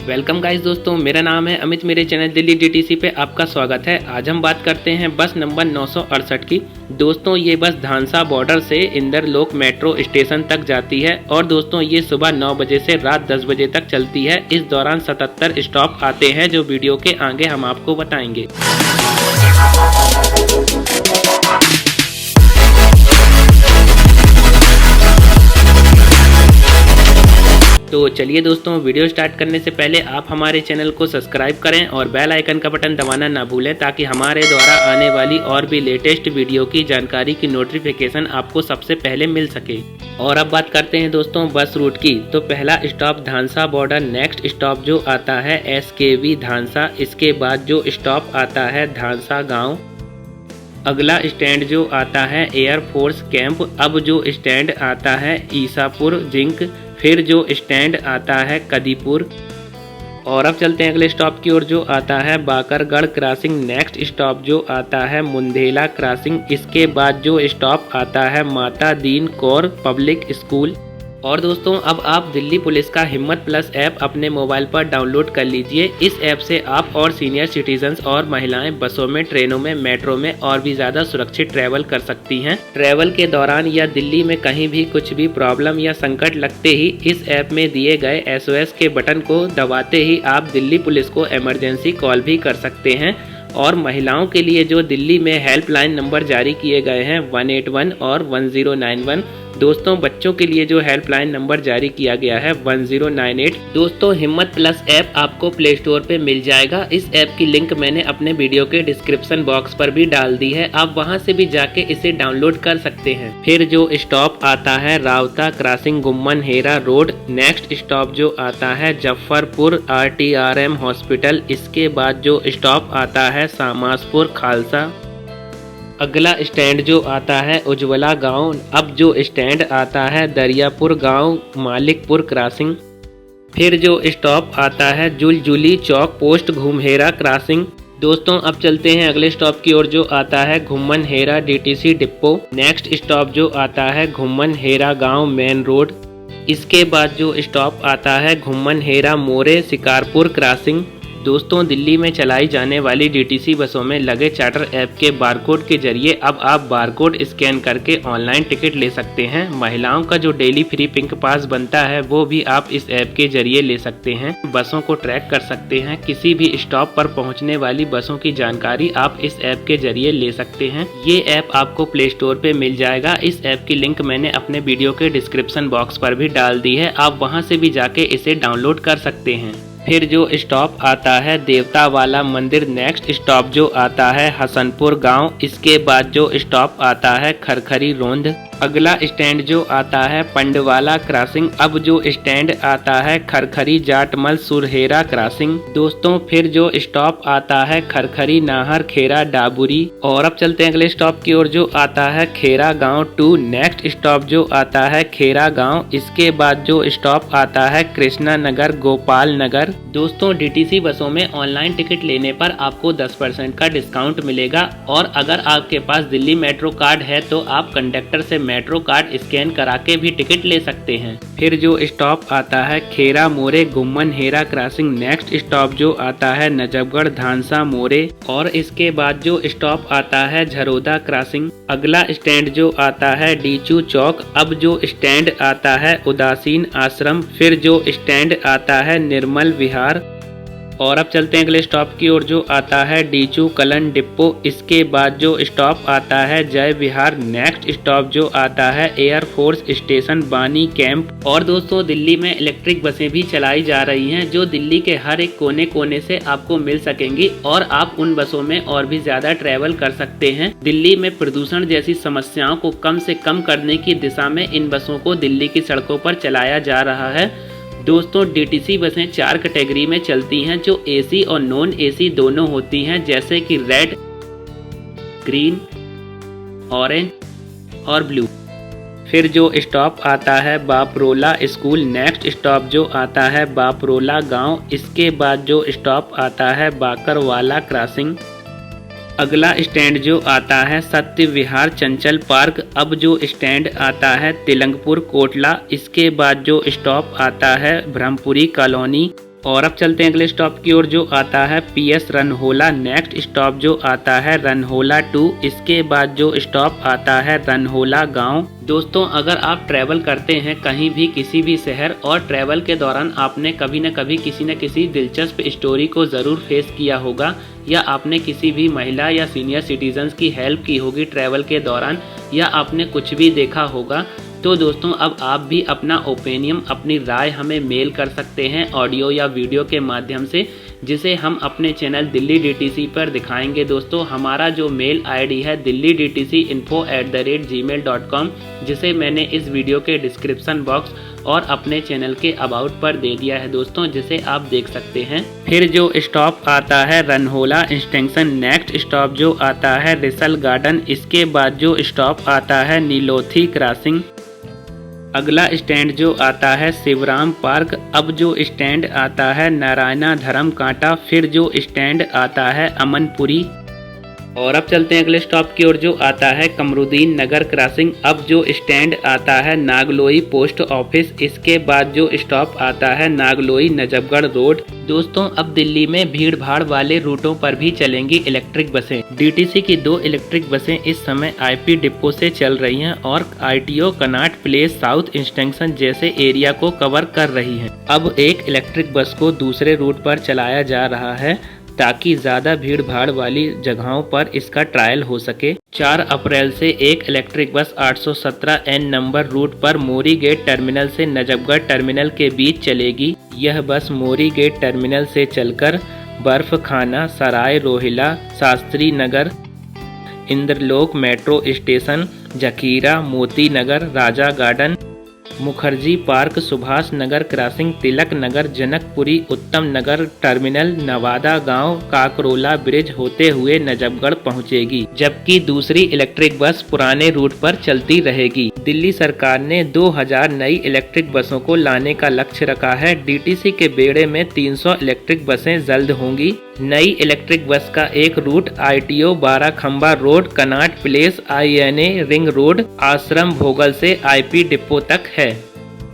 Welcome guys दोस्तों, मेरा नाम है अमित। मेरे चैनल दिल्ली डीटीसी पे आपका स्वागत है। आज हम बात करते हैं बस नंबर 968 की। दोस्तों ये बस धानसा बॉर्डर से इंदरलोक मेट्रो स्टेशन तक जाती है और दोस्तों ये सुबह 9 बजे से रात 10 बजे तक चलती है। इस दौरान 77 स्टॉप आते हैं जो वीडियो के आगे हम आपको बताएंगे। तो चलिए दोस्तों, वीडियो स्टार्ट करने से पहले आप हमारे चैनल को सब्सक्राइब करें और बेल आइकन का बटन दबाना ना भूलें ताकि हमारे द्वारा आने वाली और भी लेटेस्ट वीडियो की जानकारी की नोटिफिकेशन आपको सबसे पहले मिल सके। और अब बात करते हैं दोस्तों बस रूट की। तो पहला stop Dhansa border, next stop जो आता है SKV धानसा, इसके बाद जो स्टॉप आता है धानसा गाँव। अगला स्टैंड जो आता है एयरफोर्स कैंप। अब जो स्टैंड आता है ईसापुर जिंक। फिर जो स्टैंड आता है कदीपुर। और अब चलते हैं अगले स्टॉप की ओर जो आता है बाकरगढ़ क्रॉसिंग। नेक्स्ट स्टॉप जो आता है मुंदेला क्रॉसिंग। इसके बाद जो स्टॉप आता है माता दीन कौर पब्लिक स्कूल। और दोस्तों अब आप दिल्ली पुलिस का हिम्मत प्लस ऐप अपने मोबाइल पर डाउनलोड कर लीजिए। इस ऐप से आप और सीनियर सिटीजन्स और महिलाएं बसों में, ट्रेनों में, मेट्रो में और भी ज़्यादा सुरक्षित ट्रैवल कर सकती हैं। ट्रैवल के दौरान या दिल्ली में कहीं भी कुछ भी प्रॉब्लम या संकट लगते ही इस ऐप में दिए गए SOS के बटन को दबाते ही आप दिल्ली पुलिस को इमरजेंसी कॉल भी कर सकते हैं। और महिलाओं के लिए जो दिल्ली में हेल्पलाइन नंबर जारी किए गए हैं 181 और 1091। दोस्तों बच्चों के लिए जो हेल्पलाइन नंबर जारी किया गया है 1098। दोस्तों हिम्मत प्लस ऐप आपको प्ले स्टोर पे मिल जाएगा। इस ऐप की लिंक मैंने अपने वीडियो के डिस्क्रिप्शन बॉक्स पर भी डाल दी है, आप वहां से भी जाके इसे डाउनलोड कर सकते हैं। फिर जो स्टॉप आता है रावता crossing Gumman Hera road. Next stop जो आता है जफरपुर RTRM हॉस्पिटल। इसके बाद जो स्टॉप आता है सामासपुर खालसा। अगला स्टैंड जो आता है उज्ज्वला गांव। अब जो स्टैंड आता है दरियापुर गांव मालिकपुर क्रॉसिंग। फिर जो स्टॉप आता है जुलजुली चौक पोस्ट घुमहेरा क्रॉसिंग। दोस्तों अब चलते हैं अगले स्टॉप की ओर जो आता है Ghumman Hera DTC depot. Next stop जो आता है घुम्मन हेरा गांव मेन रोड। इसके बाद जो स्टॉप आता है घुम्मन हेरा मोरे शिकारपुर क्रॉसिंग। दोस्तों दिल्ली में चलाई जाने वाली DTC बसों में लगे चार्टर ऐप के बारकोड के जरिए अब आप बारकोड स्कैन करके ऑनलाइन टिकट ले सकते हैं। महिलाओं का जो डेली फ्री पिंक पास बनता है वो भी आप इस ऐप के जरिए ले सकते हैं। बसों को ट्रैक कर सकते हैं। किसी भी स्टॉप पर पहुंचने वाली बसों की जानकारी आप इस ऐप के जरिए ले सकते हैं। ये ऐप आपको प्ले स्टोर पे मिल जाएगा। इस ऐप की लिंक मैंने अपने वीडियो के डिस्क्रिप्शन बॉक्स पर भी डाल दी है, आप वहां से भी जाके इसे डाउनलोड कर सकते हैं। फिर जो स्टॉप आता है देवता वाला मंदिर। नेक्स्ट स्टॉप जो आता है हसनपुर गांव। इसके बाद जो स्टॉप आता है खरखरी रोंद। अगला स्टैंड जो आता है पंडवाला क्रॉसिंग। अब जो स्टैंड आता है खरखरी जाटमल सुरहेरा क्रॉसिंग। दोस्तों फिर जो स्टॉप आता है खरखरी नाहर खेरा डाबुरी। और अब चलते हैं अगले स्टॉप की ओर जो आता है खेरा गांव 2। नेक्स्ट स्टॉप जो आता है खेरा गांव। इसके बाद जो स्टॉप आता है कृष्णा नगर गोपाल नगर। दोस्तों DTC बसों में ऑनलाइन टिकट लेने पर आपको 10% का डिस्काउंट मिलेगा। और अगर आपके पास दिल्ली मेट्रो कार्ड है तो आप कंडक्टर से मेट्रो कार्ड स्कैन करा के भी टिकट ले सकते हैं। फिर जो स्टॉप आता है खेरा मोरे Gumman Hera crossing. Next stop जो आता है नजफगढ़ धानसा मोरे। और इसके बाद जो स्टॉप आता है झरोदा क्रॉसिंग। अगला स्टैंड जो आता है डीचू चौक। अब जो स्टैंड आता है उदासीन आश्रम। फिर जो स्टैंड आता है निर्मल विहार। और अब चलते हैं अगले स्टॉप की ओर जो आता है डीचू कलन डिपो। इसके बाद जो स्टॉप आता है जय विहार। नेक्स्ट स्टॉप जो आता है एयरफोर्स स्टेशन बानी कैंप। और दोस्तों दिल्ली में इलेक्ट्रिक बसें भी चलाई जा रही हैं जो दिल्ली के हर एक कोने कोने से आपको मिल सकेंगी और आप उन बसों में और भी ज्यादा ट्रैवल कर सकते हैं। दिल्ली में प्रदूषण जैसी समस्याओं को कम से कम करने की दिशा में इन बसों को दिल्ली की सड़कों पर चलाया जा रहा है। दोस्तों DTC बसें 4 कैटेगरी में चलती हैं जो AC और नॉन AC दोनों होती हैं, जैसे कि रेड, ग्रीन, ऑरेंज और ब्लू। फिर जो स्टॉप आता है बापरोला स्कूल। नेक्स्ट स्टॉप जो आता है बापरोला गांव। इसके बाद जो स्टॉप आता है बाकरवाला क्रॉसिंग। अगला स्टैंड जो आता है सत्य विहार चंचल पार्क। अब जो स्टैंड आता है तिलंगपुर कोटला। इसके बाद जो स्टॉप आता है ब्रह्मपुरी कॉलोनी। और अब चलते हैं अगले स्टॉप की ओर, जो आता है PS रनहोला। नेक्स्ट स्टॉप जो आता है रनहोला 2। इसके बाद जो स्टॉप आता है रनहोला गांव। दोस्तों, अगर आप ट्रैवल करते हैं कहीं भी किसी भी शहर और ट्रैवल के दौरान आपने कभी न कभी किसी न किसी दिलचस्प स्टोरी को ज़रूर फेस किया होगा, या आपने किसी भी महिला या सीनियर सिटीजन्स की हेल्प की होगी ट्रैवल के दौरान, या आपने कुछ भी देखा होगा, तो दोस्तों अब आप भी अपना ओपिनियन, अपनी राय हमें मेल कर सकते हैं ऑडियो या वीडियो के माध्यम से, जिसे हम अपने चैनल दिल्ली DTC पर दिखाएंगे। दोस्तों, हमारा जो मेल ID है dillydtcinfo@gmail.com, जिसे मैंने इस वीडियो के डिस्क्रिप्शन बॉक्स और अपने चैनल के अबाउट पर दे दिया है दोस्तों, जिसे आप देख सकते हैं। फिर जो स्टॉप आता है रनहोला स्टेशन। नेक्स्ट स्टॉप जो आता है रिसल गार्डन। इसके बाद जो स्टॉप आता है नीलोथी क्रॉसिंग। अगला स्टैंड जो आता है शिवराम पार्क। अब जो स्टैंड आता है नारायणा धर्म कांटा। फिर जो स्टैंड आता है अमनपुरी। और अब चलते हैं अगले स्टॉप की ओर, जो आता है कमरुद्दीन नगर क्रॉसिंग। अब जो स्टैंड आता है नागलोई पोस्ट ऑफिस। इसके बाद जो स्टॉप आता है नागलोई नजफगढ़ रोड। दोस्तों, अब दिल्ली में भीड़ भाड़ वाले रूटों पर भी चलेंगी इलेक्ट्रिक बसें। DTC की 2 इलेक्ट्रिक बसें इस समय IP डिपो से चल रही हैं और ITO Connaught place south extension जैसे एरिया को कवर कर रही हैं। अब एक इलेक्ट्रिक बस को दूसरे रूट पर चलाया जा रहा है ताकि ज़्यादा भीड़ भाड़ वाली जगहों पर इसका ट्रायल हो सके। 4 अप्रैल से एक electric bus 817N number root पर मोरी गेट टर्मिनल से नजफगढ़ टर्मिनल के बीच चलेगी। यह बस मोरी गेट टर्मिनल से चलकर बर्फखाना, सराय रोहिला, शास्त्री नगर, इंद्रलोक मेट्रो स्टेशन, जखीरा, मोती नगर, राजा garden, Mukherjee park, Subhash Nagar crossing, Tilak Nagar, Janakpuri, उत्तम नगर टर्मिनल, नवादा गांव, काकरोला ब्रिज होते हुए नजफगढ़ पहुंचेगी। जबकि दूसरी इलेक्ट्रिक बस पुराने रूट पर चलती रहेगी। दिल्ली सरकार ने 2000 नई इलेक्ट्रिक बसों को लाने का लक्ष्य रखा है। DTC के बेड़े में 300 इलेक्ट्रिक बसें जल्द होंगी। नई इलेक्ट्रिक बस का एक रूट ITO 12 खंबा road, Connaught place, INA ring road, आश्रम भोगल से IP डिपो तक है।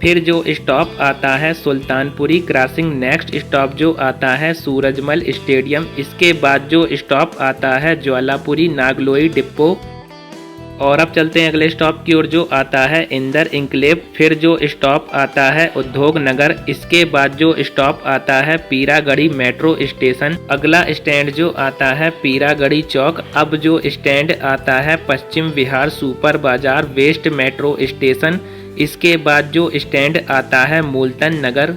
फिर जो स्टॉप आता है सुल्तानपुरी क्रॉसिंग। नेक्स्ट स्टॉप जो आता है सूरजमल स्टेडियम। इसके बाद जो स्टॉप आता है ज्वालापुरी नागलोई डिपो। और अब चलते हैं अगले स्टॉप की ओर, जो आता है इंदर इंक्लेव। फिर जो स्टॉप आता है उद्योग नगर। इसके बाद जो स्टॉप आता है पीरागढ़ी मेट्रो स्टेशन। अगला स्टैंड जो आता है पीरागढ़ी चौक। अब जो स्टैंड आता है पश्चिम विहार सुपर बाजार वेस्ट मेट्रो स्टेशन। इसके बाद जो स्टैंड आता है मूलतन नगर।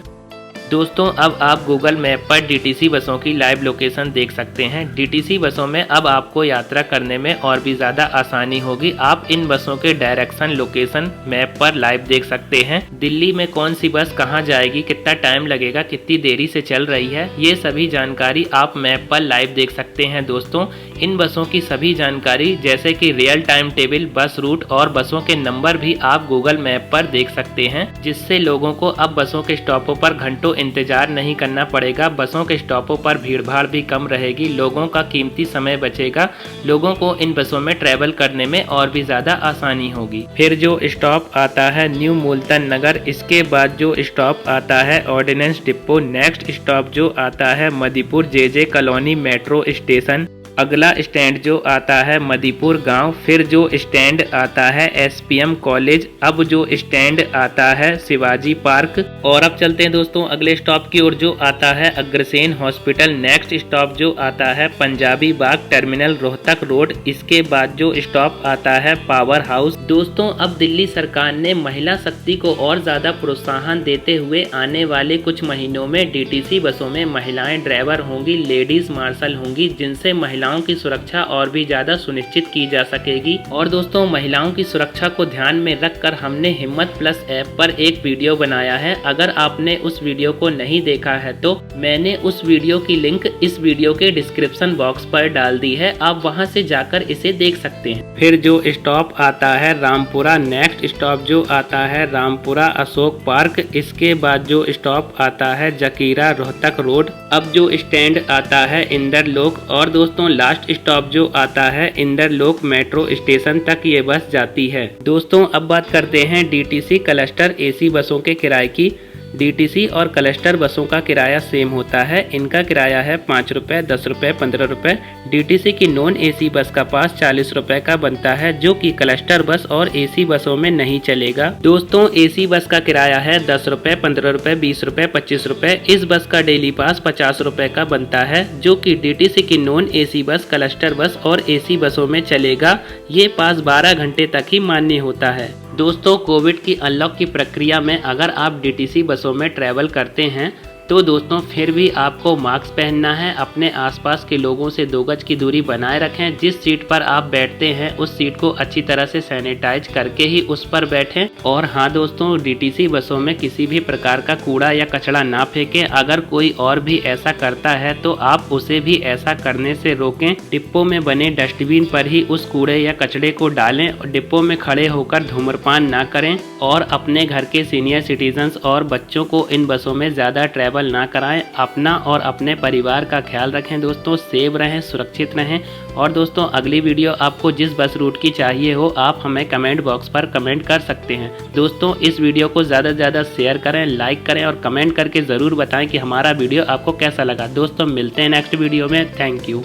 दोस्तों, अब आप गूगल मैप पर DTC बसों की लाइव लोकेशन देख सकते हैं। DTC बसों में अब आपको यात्रा करने में और भी ज़्यादा आसानी होगी। आप इन बसों के डायरेक्शन लोकेशन मैप पर लाइव देख सकते हैं। दिल्ली में कौन सी बस कहां जाएगी, कितना टाइम लगेगा, कितनी देरी से चल रही है, ये सभी जानकारी आप मैप पर लाइव देख सकते हैं। दोस्तों, इन बसों की सभी जानकारी जैसे कि real time table, bus route और बसों के नंबर भी आप गूगल मैप पर देख सकते हैं, जिससे लोगों को अब बसों के स्टॉपों पर घंटों इंतजार नहीं करना पड़ेगा। बसों के स्टॉपों पर भीड़ भाड़ भी कम रहेगी, लोगों का कीमती समय बचेगा, लोगों को इन बसों में ट्रैवल करने में और भी ज्यादा आसानी होगी। फिर जो स्टॉप आता है न्यू मुल्तान नगर। इसके बाद जो स्टॉप आता है ऑर्डिनेंस डिपो। नेक्स्ट स्टॉप जो आता है मदीपुर JJ कॉलोनी मेट्रो स्टेशन। अगला स्टैंड जो आता है मदीपुर गांव। फिर जो स्टैंड आता है SPM कॉलेज। अब जो स्टैंड आता है शिवाजी पार्क। और अब चलते हैं दोस्तों अगले स्टॉप की ओर, जो आता है अग्रसेन हॉस्पिटल। नेक्स्ट स्टॉप जो आता है पंजाबी बाग टर्मिनल रोहतक रोड। इसके बाद जो स्टॉप आता है पावर हाउस। दोस्तों, अब दिल्ली सरकार ने महिला शक्ति को और ज्यादा प्रोत्साहन देते हुए आने वाले कुछ महीनों में DTC बसों में महिलाएं ड्राइवर होंगी, लेडीज मार्शल होंगी, जिनसे महिलाओं की सुरक्षा और भी ज्यादा सुनिश्चित की जा सकेगी। और दोस्तों, महिलाओं की सुरक्षा को ध्यान में रखकर हमने हिम्मत प्लस ऐप पर एक वीडियो बनाया है। अगर आपने उस वीडियो को नहीं देखा है तो मैंने उस वीडियो की लिंक इस वीडियो के डिस्क्रिप्शन बॉक्स पर डाल दी है, आप वहां से जाकर इसे देख सकते हैं। फिर जो स्टॉप आता है रामपुरा। नेक्स्ट स्टॉप जो आता है रामपुरा अशोक पार्क। इसके बाद जो स्टॉप आता है जकीरा रोहतक रोड। अब जो स्टैंड आता है इंदरलोक। और दोस्तों, लास्ट स्टॉप जो आता है इंदरलोक मेट्रो स्टेशन तक ये बस जाती है। दोस्तों, अब बात करते हैं DTC क्लस्टर AC बसों के किराए की। डीटीसी और क्लस्टर बसों का किराया सेम होता है। इनका किराया है 5 रुपये, 10 रुपये, 15 रुपये। डीटीसी की नॉन एसी बस का पास 40 रुपये का बनता है, जो कि क्लस्टर बस और एसी बसों में नहीं चलेगा। दोस्तों एसी बस का किराया है 10 रुपये, 15 रुपये, 20 रुपये, 25 रुपये। इस बस का डेली पास 50 रुपये का बनता है, जो कि डीटीसी की नॉन एसी बस, क्लस्टर बस और एसी बसों में चलेगा। ये पास 12 घंटे तक ही मान्य होता है। दोस्तों कोविड की अनलॉक की प्रक्रिया में अगर आप डीटीसी बसों में ट्रैवल करते हैं तो दोस्तों फिर भी आपको मास्क पहनना है। अपने आसपास के लोगों से 2 गज की दूरी बनाए रखें। जिस सीट पर आप बैठते हैं उस सीट को अच्छी तरह से सैनिटाइज करके ही उस पर बैठें। और हाँ दोस्तों, डीटीसी बसों में किसी भी प्रकार का कूड़ा या कचरा ना फेंकें। अगर कोई और भी ऐसा करता है तो आप उसे भी ऐसा करने से रोकें। डिब्बों में बने डस्टबिन पर ही उस कूड़े या कचरे को डालें और डिब्बों में खड़े होकर धूम्रपान ना करें। और अपने घर के सीनियर सिटीजन्स और बच्चों को इन बसों में ज़्यादा ट्रैवल ना कराएं। अपना और अपने परिवार का ख्याल रखें दोस्तों। सेफ रहें, सुरक्षित रहें। और दोस्तों अगली वीडियो आपको जिस बस रूट की चाहिए हो आप हमें कमेंट बॉक्स पर कमेंट कर सकते हैं। दोस्तों इस वीडियो को ज़्यादा से ज़्यादा शेयर करें, लाइक करें और कमेंट करके ज़रूर बताएं कि हमारा वीडियो आपको कैसा लगा। दोस्तों मिलते हैं नेक्स्ट वीडियो में। Thank you.